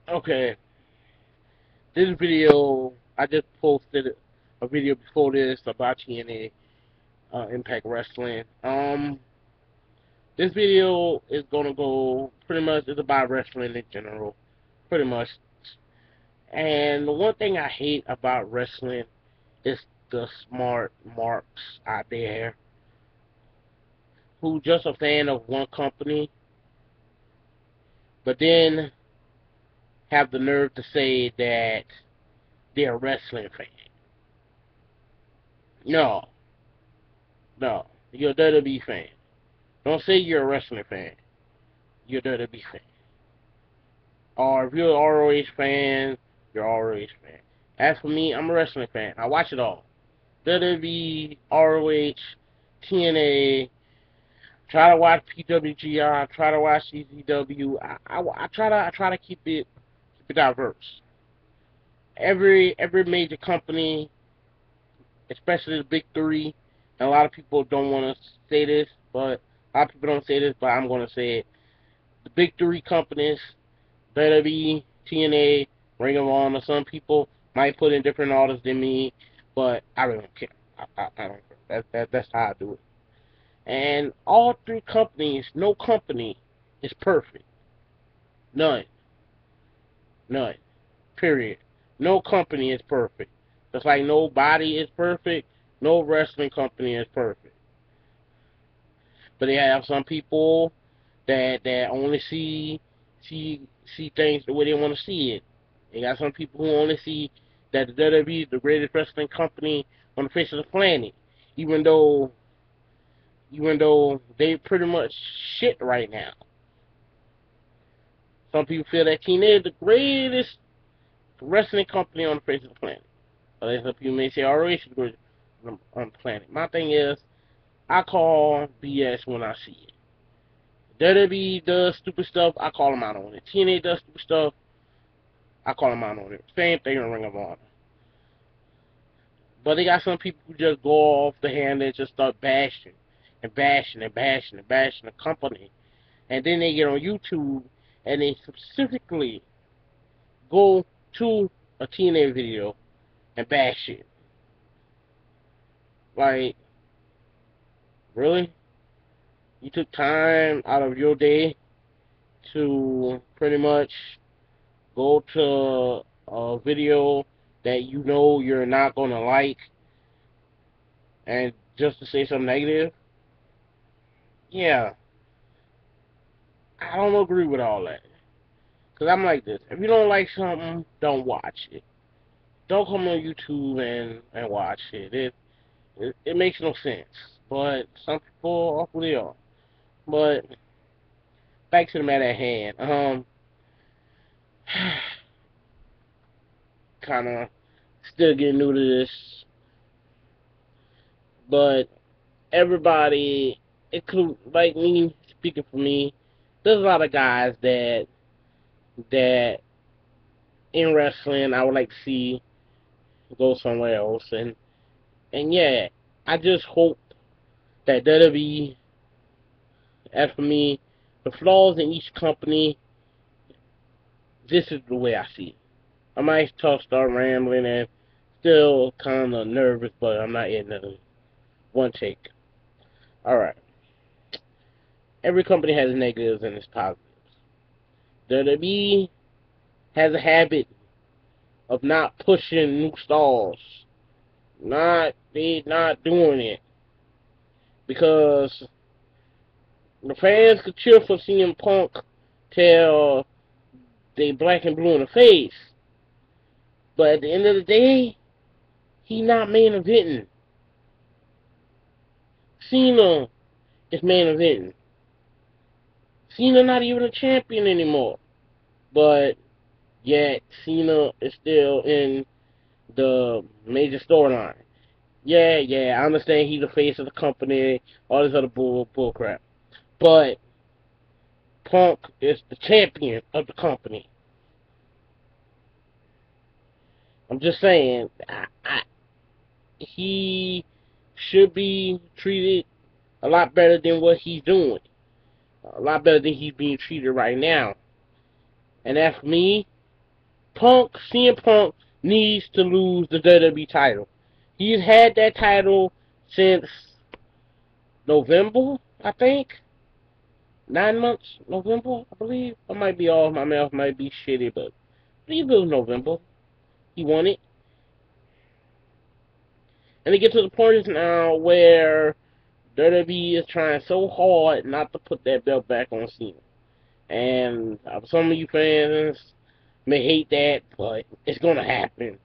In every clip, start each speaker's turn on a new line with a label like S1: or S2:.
S1: Okay, this video, I just posted a video before this about TNA Impact Wrestling. This video is gonna go pretty much. It's about wrestling in general, pretty much. And the one thing I hate about wrestling is the smart marks out there who just a fan of one company, but then have the nerve to say that they're a wrestling fan. No, no, you're a WWE fan. Don't say you're a wrestling fan. You're a WWE fan. Or if you're an ROH fan, you're an ROH fan. As for me, I'm a wrestling fan. I watch it all. WWE, ROH, TNA. Try to watch PWGR. Try to watch CZW. I try to keep it diverse. Every major company, especially the big three, and a lot of people don't want to say this, but a lot of people don't say this, but I'm going to say it. The big three companies, WWE, TNA, Ring of Honor. Some people might put in different orders than me, but I really don't care. I don't care. That's how I do it. And all three companies, no company is perfect. None. None. Period. No company is perfect. Just like nobody is perfect, no wrestling company is perfect. But they have some people that only see things the way they want to see it. They got some people who only see that the WWE is the greatest wrestling company on the face of the planet, even though even though they pretty much shit right now. Some people feel that TNA is the greatest wrestling company on the face of the planet. Other some people may say ROH is the greatest on the planet. My thing is, I call BS when I see it. WWE does stupid stuff, I call them out on it. TNA does stupid stuff, I call them out on it. Same thing in Ring of Honor. But they got some people who just go off the hand and just start bashing and bashing and bashing and bashing the company. And then they get on YouTube and they specifically go to a TNA video and bash it. Like, really? You took time out of your day to pretty much go to a video that you know you're not going to like and just to say something negative? Yeah, I don't agree with all that. Because I'm like this. If you don't like something, don't watch it. Don't come on YouTube and watch it. It makes no sense. But some people are who they are. But back to the matter at hand. Kind of still getting new to this. But everybody, include like me, speaking for me, there's a lot of guys that in wrestling I would like to see go somewhere else, and yeah, I just hope that WWE, as for me, the flaws in each company, this is the way I see it. I might start rambling and still kind of nervous, but I'm not in the one take. All right, every company has negatives and its positives. WWE has a habit of not pushing new stars. They not doing it because the fans could cheer for CM Punk till they black and blue in the face, but at the end of the day, he not main eventing. Cena is main eventing. Cena not even a champion anymore, but yet Cena is still in the major storyline. Yeah, I understand he's the face of the company, all this other bull crap. But Punk is the champion of the company. I'm just saying, he should be treated a lot better than what he's doing. A lot better than he's being treated right now. And that's me. CM Punk needs to lose the WWE title. He's had that title since November, I think. 9 months, November, I believe. I might be off. My mouth might be shitty, but I believe it was November. He won it. And it gets to the point now where WWE is trying so hard not to put that belt back on Cena. And some of you fans may hate that, but it's gonna happen.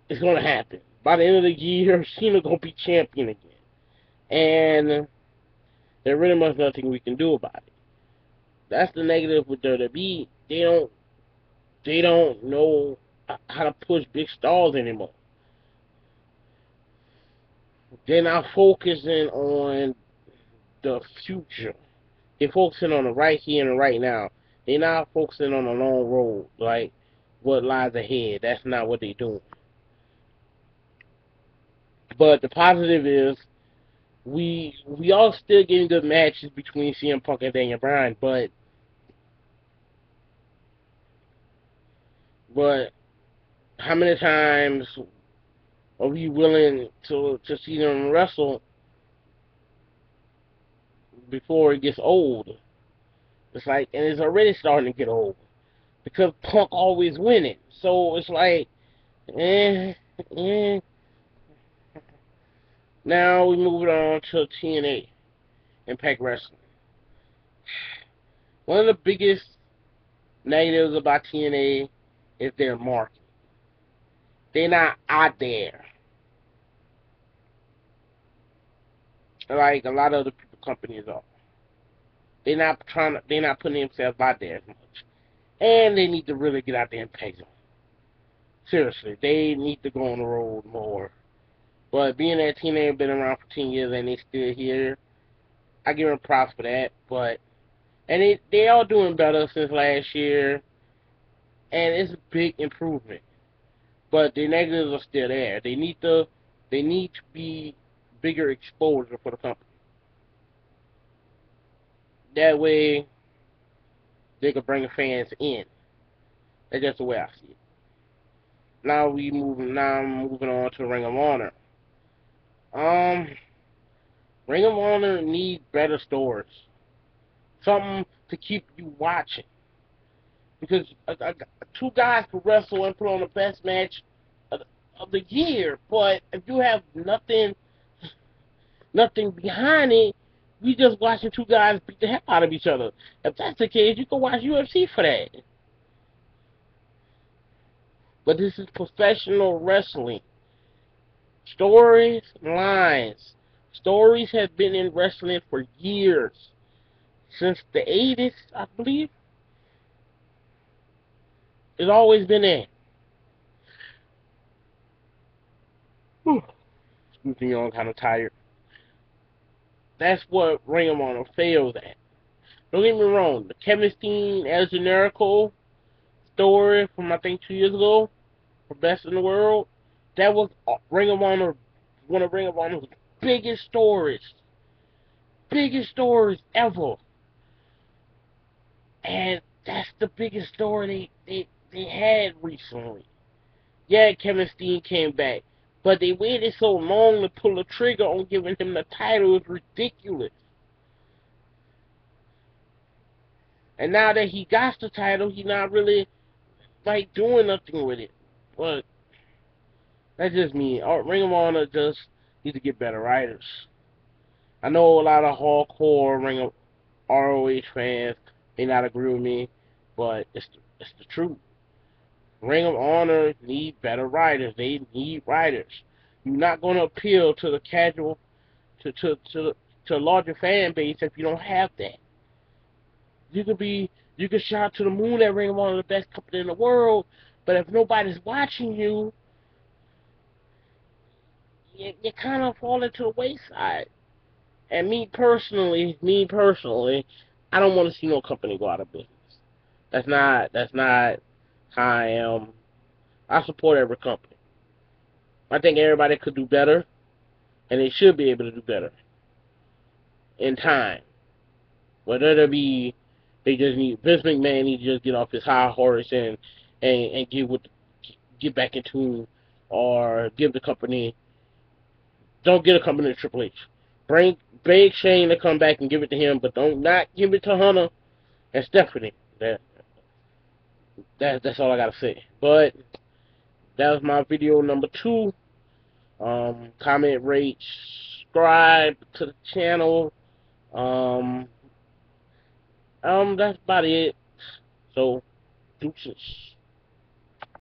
S1: It's gonna happen. By the end of the year, Cena gonna be champion again. And there's really much nothing we can do about it. That's the negative with WWE. They don't know how to push big stars anymore. They're not focusing on the future. They're focusing on the right here and right now. They're not focusing on the long road, like what lies ahead. That's not what they're doing. But the positive is we are still getting good matches between CM Punk and Daniel Bryan, but how many times are we willing to see them wrestle before it gets old? It's like, and it's already starting to get old because Punk always winning. So it's like, eh, eh. Now we move on to TNA, Impact Wrestling. One of the biggest negatives about TNA is their marketing. They're not out there like a lot of the companies are. They're not putting themselves out there as much. And they need to really get out there and pay them. Seriously, they need to go on the road more. But being that TNA have been around for 10 years and they still here, I give them props for that. And they are doing better since last year, and it's a big improvement. But the negatives are still there. They need to be bigger exposure for the company. That way, they can bring the fans in. That's just the way I see it. Now I'm moving on to Ring of Honor. Um, Ring of Honor need better stories. Something to keep you watching. Because two guys could wrestle and put on the best match of the year, but if you have nothing behind it, we just watching two guys beat the hell out of each other. If that's the case, you can watch UFC for that. But this is professional wrestling. Stories, lines. Stories have been in wrestling for years. Since the 80s, I believe. It's always been there. Excuse me, I'm kind of tired. That's what Ring of Honor fails at. Don't get me wrong, the Kevin Steen El Generico story from I think 2 years ago for Best in the World, that was Ring of Honor, one of Ring of Honor's biggest stories ever, and that's the biggest story they had recently. Yeah, Kevin Steen came back, but they waited so long to pull the trigger on giving him the title. It was ridiculous. And now that he got the title, he's not really like doing nothing with it. But that's just me. Ring of Honor just needs to get better writers. I know a lot of hardcore Ring of ROH fans may not agree with me, but it's the truth. Ring of Honor need better writers. They need writers. You're not going to appeal to the casual, to a larger fan base if you don't have that. You can shout to the moon that Ring of Honor is the best company in the world, but if nobody's watching you, you kind of fall into the wayside. And me personally, I don't want to see no company go out of business. That's not how I am. I support every company. I think everybody could do better, and they should be able to do better in time. Whether it be they just need Vince McMahon needs to just get off his high horse and and get back into, or give the company. Don't get a company to Triple H. Beg Shane to come back and give it to him, but don't not give it to Hunter and Stephanie. That's all I gotta say. But that was my video number 2. Comment, rate, subscribe to the channel. Um, that's about it. So, deuces.